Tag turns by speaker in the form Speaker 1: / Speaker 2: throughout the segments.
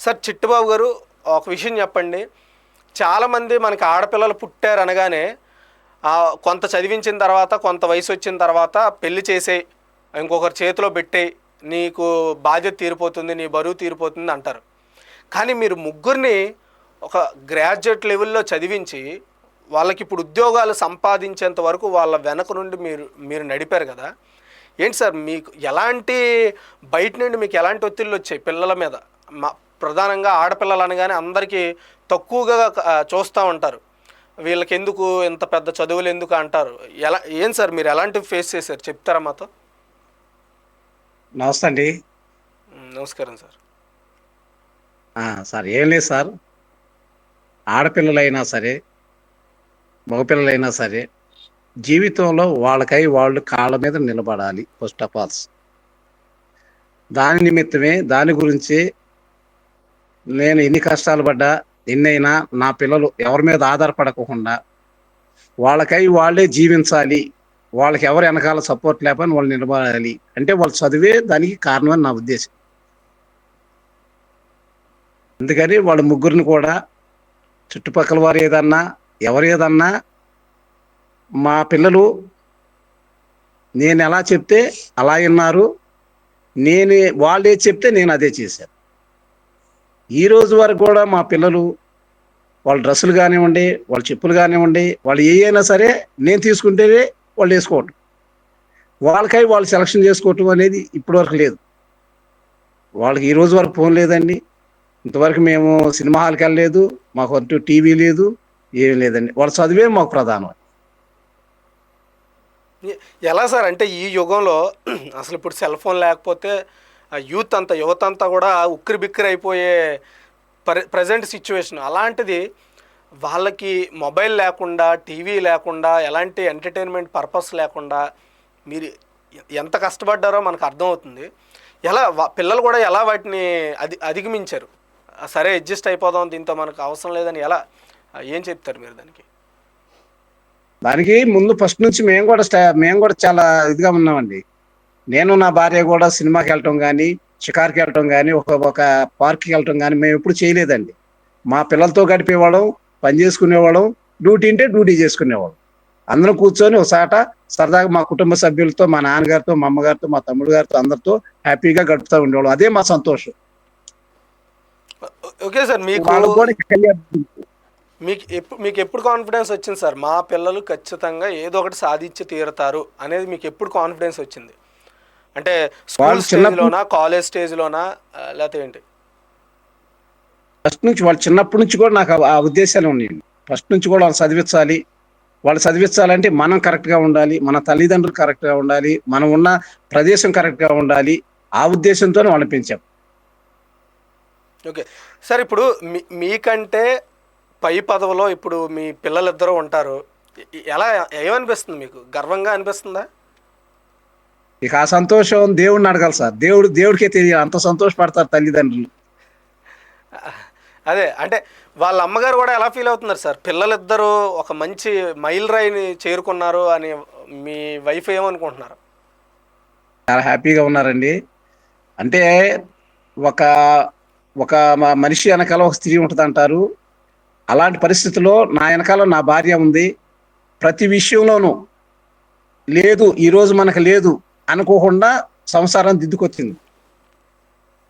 Speaker 1: Sir Chittubabu గారు, ఒక విషయం చెప్పండి. చాలామంది మనకి ఆడపిల్లలు పుట్టారు అనగానే కొంత చదివించిన తర్వాత, కొంత వయసు వచ్చిన తర్వాత పెళ్లి చేసేయి, ఇంకొకరి చేతిలో పెట్టేయి, నీకు బాధ్యత తీరిపోతుంది, నీ బరువు తీరిపోతుంది అంటారు. కానీ మీరు ముగ్గురిని ఒక గ్రాడ్యుయేట్ లెవెల్లో చదివించి వాళ్ళకి ఇప్పుడు ఉద్యోగాలు సంపాదించేంత వరకు వాళ్ళ వెనక నుండి మీరు మీరు నడిపారు కదా. ఏంటి సార్ మీకు ఎలాంటి, బయట నుండి మీకు ఎలాంటి ఒత్తిళ్ళు వచ్చాయి పిల్లల మీద? మా ప్రధానంగా ఆడపిల్లలు అనగానే అందరికీ తక్కువగా చూస్తూ ఉంటారు. వీళ్ళకి ఎందుకు ఇంత పెద్ద చదువులు ఎందుకు అంటారు. ఏం సార్ మీరు ఎలాంటివి ఫేస్ చేశారు, చెప్తారా మాతో?
Speaker 2: నమస్తే అండి.
Speaker 1: నమస్కారం సార్.
Speaker 2: సార్ ఏం లేదు సార్. ఆడపిల్లలైనా సరే, మగపిల్లలైనా సరే, జీవితంలో వాళ్ళకై వాళ్ళు కాళ్ళ మీద నిలబడాలి ఫస్ట్ ఆఫ్ ఆల్. దాని నిమిత్తమే, దాని గురించి నేను ఎన్ని కష్టాలు పడ్డా, ఎన్నైనా నా పిల్లలు ఎవరి మీద ఆధారపడకుండా వాళ్ళకై వాళ్ళే జీవించాలి, వాళ్ళకి ఎవరు వెనకాల సపోర్ట్ లేకపోయినా వాళ్ళు నిలబడాలి అంటే వాళ్ళు చదివే దానికి కారణమని నా ఉద్దేశం. అందుకని వాళ్ళ ముగ్గురిని కూడా చుట్టుపక్కల వారు ఏదన్నా, ఎవరు ఏదన్నా, మా పిల్లలు నేను ఎలా చెప్తే అలా విన్నారు. నేను వాళ్ళు ఏది చెప్తే నేను అదే చేశాను. ఈ రోజు వరకు కూడా మా పిల్లలు వాళ్ళ డ్రెస్సులు కానివ్వండి, వాళ్ళ చెప్పులు కానివ్వండి, వాళ్ళు ఏ అయినా సరే నేను తీసుకుంటేనే వాళ్ళు వేసుకోవటం, వాళ్ళకై వాళ్ళు సెలక్షన్ చేసుకోవటం అనేది ఇప్పటివరకు లేదు. వాళ్ళకి ఈ రోజు వరకు ఫోన్ లేదండి. ఇంతవరకు మేము సినిమా హాల్కి వెళ్ళలేదు, మాకు అంటూ టీవీ లేదు, ఏమీ లేదండి. వాళ్ళ చదివే మాకు ప్రధానం.
Speaker 1: ఎలా సార్ అంటే ఈ యుగంలో అసలు ఇప్పుడు సెల్ ఫోన్ లేకపోతే యువత అంతా కూడా ఉక్కిరి బిక్కిరి అయిపోయే ప్రజెంట్ సిచ్యువేషన్. అలాంటిది వాళ్ళకి మొబైల్ లేకుండా, టీవీ లేకుండా, ఎలాంటి ఎంటర్టైన్మెంట్ పర్పస్ లేకుండా మీరు ఎంత కష్టపడ్డారో మనకు అర్థమవుతుంది. పిల్లలు కూడా ఎలా వాటిని అధిగమించారు? సరే అడ్జస్ట్ అయిపోదాం, దీంతో మనకు అవసరం లేదని ఎలా, ఏం చెప్తారు మీరు దానికి?
Speaker 2: దానికి ముందు ఫస్ట్ నుంచి మేము కూడా చాలా ఇదిగా ఉన్నామండి. నేను నా భార్య కూడా సినిమాకి వెళ్ళటం కానీ, షికార్కి వెళ్ళటం కానీ, ఒక ఒక పార్క్కి వెళ్ళటం కానీ మేము ఎప్పుడు చేయలేదండి. మా పిల్లలతో గడిపేవాళ్ళం, పని చేసుకునేవాళ్ళం, డ్యూటీ అంటే డ్యూటీ చేసుకునేవాళ్ళం. అందరం కూర్చొని ఒకసాట సరదాగా మా కుటుంబ సభ్యులతో, మా నాన్నగారితో, మా అమ్మగారితో, మా తమ్ముడు గారితో అందరితో హ్యాపీగా గడుపుతూ ఉండేవాళ్ళం. అదే మా సంతోషం.
Speaker 1: Okay sir.
Speaker 2: వాళ్ళకు కూడా
Speaker 1: మీకు ఎప్పుడు కాన్ఫిడెన్స్ వచ్చింది సార్, మా పిల్లలు ఖచ్చితంగా ఏదో ఒకటి సాధించి తీరుతారు అనేది మీకు ఎప్పుడు కాన్ఫిడెన్స్ వచ్చింది? అంటే స్కూల్ స్టేజ్లోనా, కాలేజ్ స్టేజ్లోనా, లేకపోతే ఏంటి?
Speaker 2: ఫస్ట్ నుంచి వాళ్ళు చిన్నప్పటి నుంచి కూడా నాకు ఆ ఉద్దేశాలు ఉన్నాయండి. ఫస్ట్ నుంచి కూడా వాళ్ళు చదివించాలంటే మనం కరెక్ట్గా ఉండాలి, మన తల్లిదండ్రులు కరెక్ట్గా ఉండాలి, మనం ఉన్న ప్రదేశం కరెక్ట్గా ఉండాలి. ఆ ఉద్దేశంతోనే వాళ్ళని పెంచాం.
Speaker 1: Okay sir. ఇప్పుడు మీకంటే పై పదవిలో ఇప్పుడు మీ పిల్లలిద్దరూ ఉంటారు. ఎలా, ఏమనిపిస్తుంది మీకు? గర్వంగా అనిపిస్తుందా?
Speaker 2: ఇక ఆ సంతోషం దేవుడిని అడగాలి సార్. దేవుడికే తెలియాలి అంత సంతోషపడతారు తల్లిదండ్రులు.
Speaker 1: అదే అంటే వాళ్ళ అమ్మగారు కూడా ఎలా ఫీల్ అవుతున్నారు సార్? పిల్లలిద్దరూ ఒక మంచి మైల్ రాయిని చేరుకున్నారు అని మీ వైఫ్ ఏమనుకుంటున్నారు?
Speaker 2: చాలా హ్యాపీగా ఉన్నారండి. అంటే ఒక ఒక మనిషి వెనకాల ఒక స్త్రీ ఉంటుంది అంటారు. అలాంటి పరిస్థితుల్లో నా వెనకాల నా భార్య ఉంది. ప్రతి విషయంలోనూ లేదు, ఈరోజు మనకు లేదు అనుకోకుండా సంసారం దిద్దుకొచ్చింది.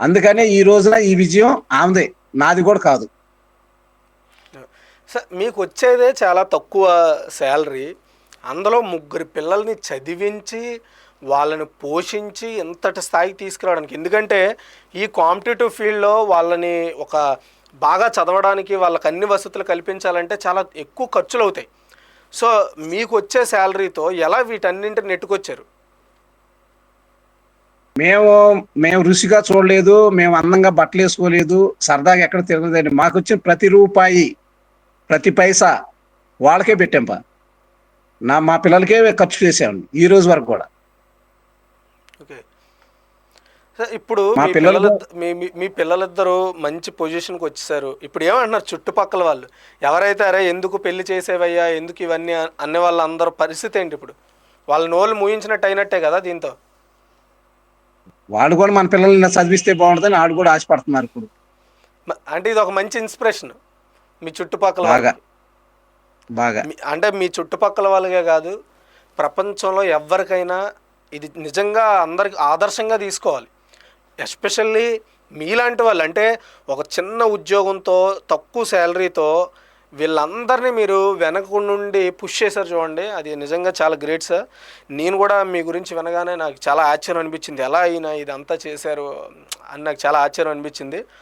Speaker 2: అందుకనే ఈ రోజున ఈ విజయం ఆమెదే, నాది కూడా కాదు.
Speaker 1: సార్ మీకు వచ్చేదే చాలా తక్కువ శాలరీ, అందులో ముగ్గురు పిల్లల్ని చదివించి వాళ్ళని పోషించి ఎంతటి స్థాయికి తీసుకురావడానికి, ఎందుకంటే ఈ కాంపిటేటివ్ ఫీల్డ్లో వాళ్ళని ఒక బాగా చదవడానికి వాళ్ళకి అన్ని వసతులు కల్పించాలంటే చాలా ఎక్కువ ఖర్చులు అవుతాయి. సో మీకు వచ్చే శాలరీతో ఎలా వీటన్నింటిని నెట్టుకొచ్చారు?
Speaker 2: మేము రుచిగా చూడలేదు, మేము అందంగా బట్టలు వేసుకోలేదు, సరదాగా ఎక్కడ తిరగలేదండి. మాకు వచ్చిన ప్రతి రూపాయి, ప్రతి పైసా వాళ్ళకే పెట్టాంప. మా పిల్లలకే ఖర్చు చేసామండి ఈ రోజు వరకు కూడా.
Speaker 1: Okay sir. ఇప్పుడు
Speaker 2: మా
Speaker 1: మీ
Speaker 2: పిల్లలు
Speaker 1: మీ పిల్లలిద్దరూ మంచి పొజిషన్కి వచ్చేసారు. ఇప్పుడు ఏమంటున్నారు చుట్టుపక్కల వాళ్ళు? ఎవరైతే అరే ఎందుకు పెళ్లి చేసేవయ్యా, ఎందుకు ఇవన్నీ అనే వాళ్ళందరూ పరిస్థితి ఏంటి ఇప్పుడు? వాళ్ళ నోళ్ళు మూయించినట్టు అయినట్టే కదా దీంతో.
Speaker 2: వాళ్ళు కూడా మన పిల్లల్ని చదివిస్తే బాగుంటుందని వాళ్ళు కూడా ఆశపడుతున్నారు ఇప్పుడు.
Speaker 1: అంటే ఇది ఒక మంచి ఇన్స్పిరేషన్ మీ చుట్టుపక్కల
Speaker 2: బాగా
Speaker 1: వాళ్ళకి.
Speaker 2: బాగా
Speaker 1: అంటే మీ చుట్టుపక్కల వాళ్ళకే కాదు, ప్రపంచంలో ఎవరికైనా ఇది నిజంగా అందరికి ఆదర్శంగా తీసుకోవాలి. ఎస్పెషల్లీ మీలాంటి వాళ్ళు, అంటే ఒక చిన్న ఉద్యోగంతో తక్కువ శాలరీతో వీళ్ళందరినీ మీరు వెనక నుండి పుష్ చేశారు చూడండి, అది నిజంగా చాలా గ్రేట్ సార్. నేను కూడా మీ గురించి వినగానే నాకు చాలా ఆశ్చర్యం అనిపించింది, ఎలా అయినా ఇదంతా చేశారు అని నాకు చాలా ఆశ్చర్యం అనిపించింది.